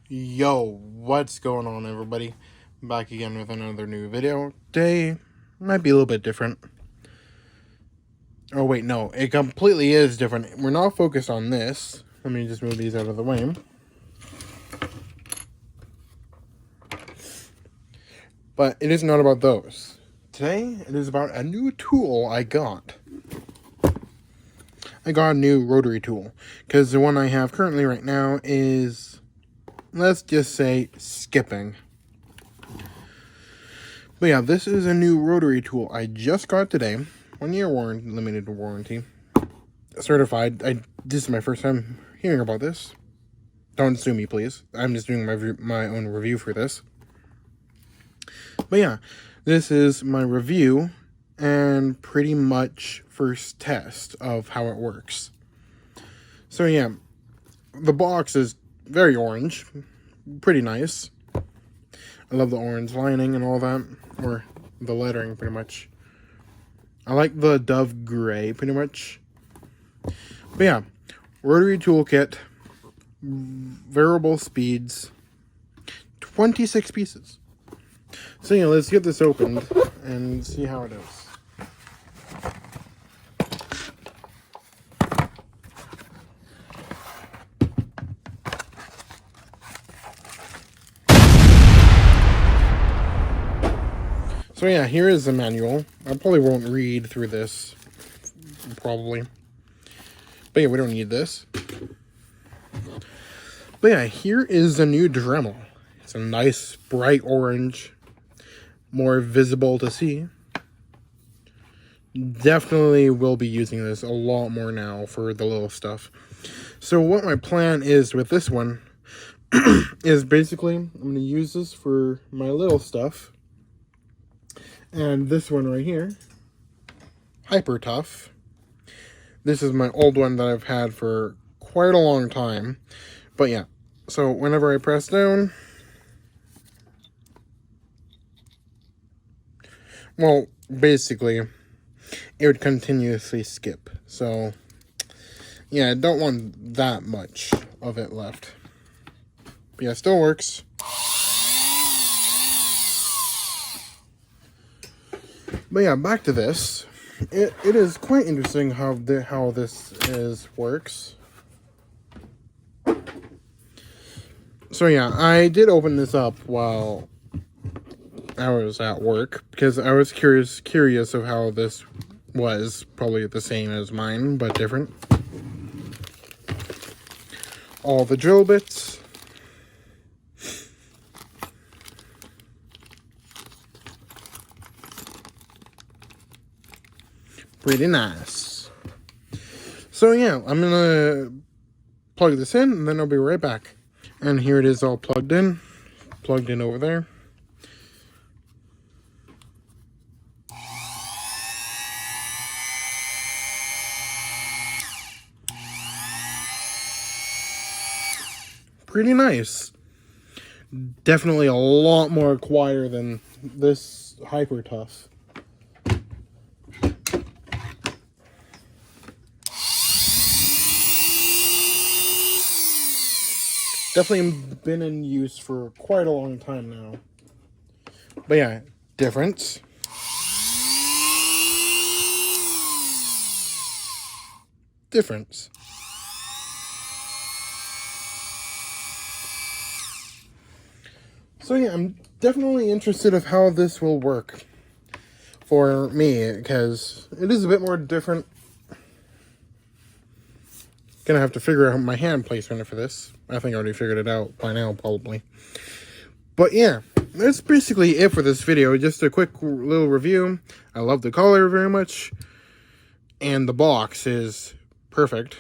Yo, what's going on, everybody? Back again with another new video. Today might be a little bit different. Oh wait, no, it completely is different. We're not focused on this. Let me just move these out of the way. But it is not about those. Today, it is about a new tool I got. I got a new rotary tool. Because the one I have currently right now is, let's just say, skipping. But yeah, this is a new rotary tool I just got today. 1 year warranty, limited warranty. Certified. This is my first time hearing about this. Don't sue me, please. I'm just doing my own review for this. But yeah, this is my review and pretty much first test of how it works. So yeah, the box is very orange. Pretty nice. I love the orange lining and all that. Or the lettering, pretty much. I like the dove gray, pretty much. But yeah, rotary toolkit, variable speeds, 26 pieces. So yeah, let's get this opened and see how it is. So yeah, here is the manual. I probably won't read through this, probably. But yeah, we don't need this. But yeah, here is the new Dremel. It's a nice bright orange, more visible to see. Definitely will be using this a lot more now for the little stuff. So what my plan is with this one is basically I'm going to use this for my little stuff. And this one right here, Hyper Tough. This is my old one that I've had for quite a long time. But yeah, so whenever I press down, well, basically, it would continuously skip. So, yeah, I don't want that much of it left. But yeah, it still works. But yeah, back to this. It is quite interesting how this works. So yeah, I did open this up while I was at work because I was curious of how this was. Probably the same as mine, but different. All the drill bits. Pretty nice. So yeah, I'm gonna plug this in and then I'll be right back. And here it is all plugged in over there. Pretty nice. Definitely a lot more quieter than this Hyper Tough. Definitely been in use for quite a long time now. But yeah, difference. Difference. So yeah, I'm definitely interested of how this will work for me, because it is a bit more different. Gonna have to figure out my hand placement for this. I think I already figured it out by now, probably. But yeah, that's basically it for this video. Just a quick little review. I love the color very much. And the box is perfect.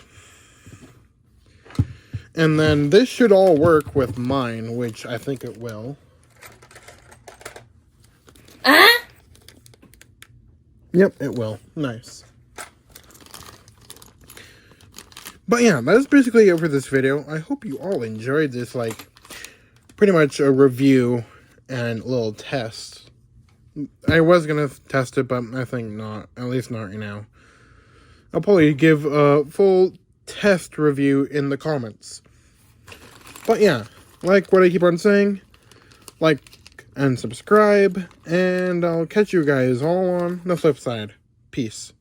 And then this should all work with mine, which I think it will. Yep, it will. Nice. But yeah, that's basically it for this video. I hope you all enjoyed this, like, pretty much a review and a little test. I was going to test it, but I think not. At least not right now. I'll probably give a full test review in the comments. But yeah, like what I keep on saying, like and subscribe, and I'll catch you guys all on the flip side. Peace.